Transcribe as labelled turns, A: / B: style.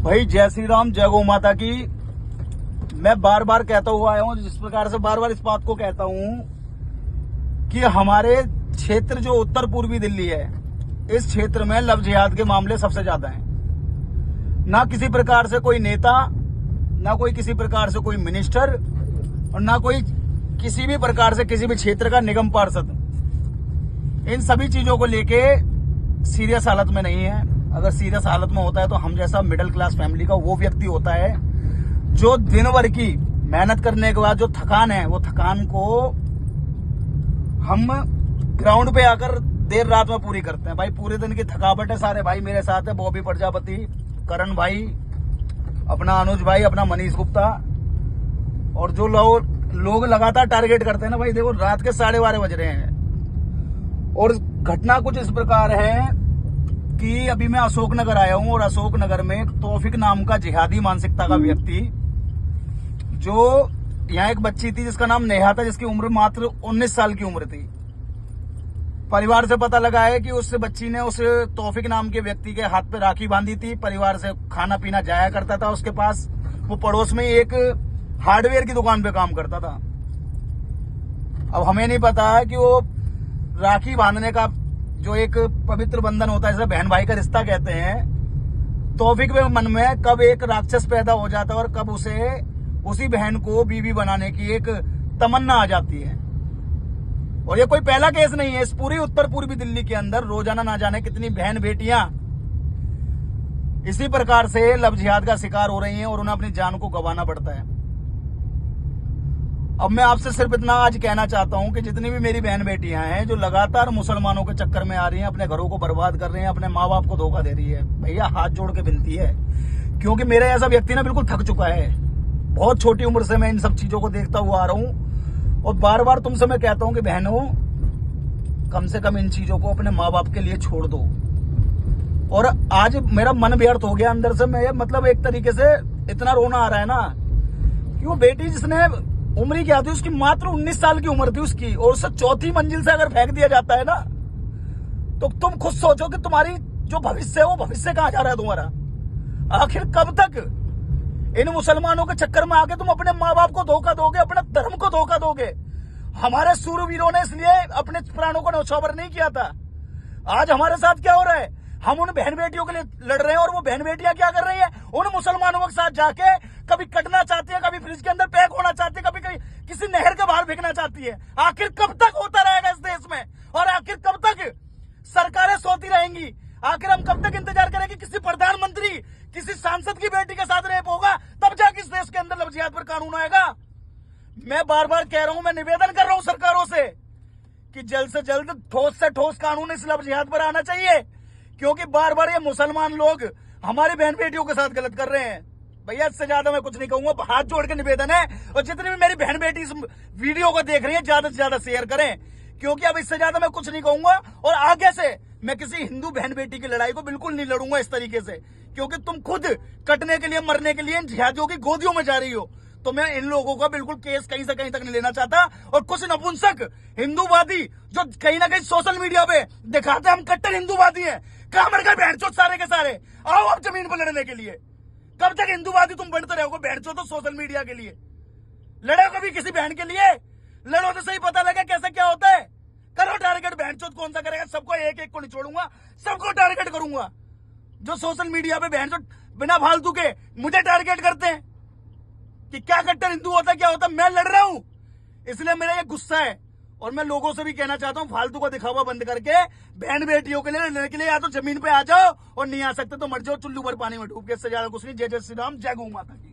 A: भाई जय श्री राम, जय गौ माता की। मैं बार बार कहता हुआ आया हूं, जिस प्रकार से बार बार इस बात को कहता हूं कि हमारे क्षेत्र जो उत्तर पूर्वी दिल्ली है, इस क्षेत्र में लव जिहाद के मामले सबसे ज्यादा हैं। ना किसी प्रकार से कोई नेता, ना कोई किसी प्रकार से कोई मिनिस्टर, और ना कोई किसी भी प्रकार से किसी भी क्षेत्र का निगम पार्षद इन सभी चीजों को लेके सीरियस हालत में नहीं है। अगर सीरियस हालत में होता है तो हम जैसा मिडिल क्लास फैमिली का वो व्यक्ति होता है जो दिन भर की मेहनत करने के बाद जो थकान है, वो थकान को हम ग्राउंड पे आकर देर रात में पूरी करते हैं। भाई पूरे दिन की थकावट है, सारे भाई मेरे साथ है, बॉबी प्रजापति, करण भाई, अपना अनुज भाई, अपना मनीष गुप्ता, और जो लोग लगातार टारगेट करते हैं ना भाई। देखो रात के 12:30 बज रहे हैं और घटना कुछ इस प्रकार है कि अभी मैं अशोकनगर आया हूं और अशोकनगर में तौफिक नाम का जिहादी मानसिकता का व्यक्ति, जो यहाँ एक बच्ची थी जिसका नाम नेहा था, जिसकी उम्र मात्र 19 साल की उम्र थी। परिवार से पता लगा है कि उस बच्ची ने उस तौफिक नाम के व्यक्ति के हाथ पे राखी बांधी थी। परिवार से खाना पीना जाया करता था उसके पास। वो पड़ोस में एक हार्डवेयर की दुकान पे काम करता था। अब हमें नहीं पता है कि वो राखी बांधने का जो एक पवित्र बंधन होता है, जिसे बहन भाई का रिश्ता कहते हैं, तौफिक के मन में कब एक राक्षस पैदा हो जाता है और कब उसे उसी बहन को बीवी बनाने की एक तमन्ना आ जाती है। और ये कोई पहला केस नहीं है, इस पूरी उत्तर पूर्वी दिल्ली के अंदर रोजाना ना जाने कितनी बहन बेटियां इसी प्रकार से लव जिहाद का शिकार हो रही हैं और उन्हें अपनी जान को गंवाना पड़ता है। अब मैं आपसे सिर्फ इतना आज कहना चाहता हूं कि जितनी भी मेरी बहन बेटियां हैं जो लगातार मुसलमानों के चक्कर में आ रही हैं, अपने घरों को बर्बाद कर रही हैं, अपने माँ बाप को धोखा दे रही है, भैया हाथ जोड़ के विनती है, क्योंकि मेरा ऐसा व्यक्ति ना बिल्कुल थक चुका है। बहुत छोटी उम्र से मैं इन सब चीजों को देखता हुआ आ रहा हूं और बार बार तुमसे मैं कहता हूं कि बहनों, कम से कम इन चीजों को अपने माँ बाप के लिए छोड़ दो। और आज मेरा मन व्यर्थ हो गया अंदर से। मैं मतलब एक तरीके से इतना रोना आ रहा है ना कि वो बेटी जिसने उम्र क्या थी उसकी, मात्र 19 साल की उम्र थी उसकी, और उसे 4थी मंजिल से अगर फेंक दिया जाता है ना, तो तुम खुद सोचो कि तुम्हारी जो भविष्य है वो भविष्य कहां जा रहा है तुम्हारा। आखिर कब तक इन मुसलमानों के चक्कर में आके तुम अपने माँ बाप को धोखा दोगे, अपने धर्म को धोखा दोगे। हमारे सूरवीरों ने इसलिए अपने प्राणों को न्यौछावर नहीं किया था। आज हमारे साथ क्या हो रहा है, हम उन बहन बेटियों के लिए लड़ रहे हैं और वो बहन बेटियां क्या कर रही हैं, उन मुसलमानों के साथ जाके कभी कटना चाहती है, कभी फ्रिज के अंदर पैक होना चाहती है, कभी किसी नहर के बाहर फेंकना चाहती है। आखिर कब तक होता रहेगा इस देश में, और आखिर कब तक सरकारें सोती रहेंगी? आखिर हम कब तक इंतजार करेंगे किसी प्रधानमंत्री, किसी सांसद की बेटी के साथ रेप होगा, तब जाके इस देश के अंदर लव जिहाद पर कानून आएगा? मैं बार बार कह रहा हूं, मैं निवेदन कर रहा हूं सरकारों से कि जल्द से जल्द ठोस से ठोस कानून इस लव जिहाद पर आना चाहिए, क्योंकि बार बार ये मुसलमान लोग हमारी बहन बेटियों के साथ गलत कर रहे हैं। भैया इससे ज्यादा मैं कुछ नहीं कहूंगा, हाथ जोड़ के निवेदन है। और जितनी भी मेरी बहन बेटी इस वीडियो को देख रही है, ज्यादा से ज्यादा शेयर करें, क्योंकि अब इससे ज्यादा मैं कुछ नहीं कहूंगा। और आगे से मैं किसी हिंदू बहन बेटी की लड़ाई को बिल्कुल नहीं लड़ूंगा इस तरीके से, क्योंकि तुम खुद कटने के लिए, मरने के लिए इन जिहादियों की गोदियों में जा रही हो। तो मैं इन लोगों का बिल्कुल केस कहीं से कहीं तक नहीं लेना चाहता। और कुछ नपुंसक हिंदूवादी जो कहीं ना कहीं सोशल मीडिया पे दिखाते हम कट्टर हिंदूवादी हैं, कहां मर गए बहनचोद सारे के सारे? आओ अब जमीन पर लड़ने के लिए। कब तक हिंदूवादी तुम बनते रहोगे बहनचोद तो सोशल मीडिया के लिए? लड़े कभी किसी बहन के लिए? लड़ो तो सही पता लगे कैसे क्या होता है। करो टारगेट, बहनचोद कौन सा करेगा? सबको एक एक को नहीं छोड़ूंगा, सबको टारगेट करूंगा। जो सोशल मीडिया पे बहनचोद बिना फालतू के मुझे टारगेट करते हैं कि क्या कट्टर हिंदू होता है, क्या होता है, मैं लड़ रहा हूं, इसलिए मेरा ये गुस्सा है। और मैं लोगों से भी कहना चाहता हूं, फालतू का दिखावा बंद करके बहन बेटियों के लिए लड़ने के लिए या तो जमीन पे आ जाओ, और नहीं आ सकते तो मर जाओ चुल्लू भर पानी में डूब के। इससे ज्यादा कुछ नहीं। जय जय श्री राम, जय गौ माता की।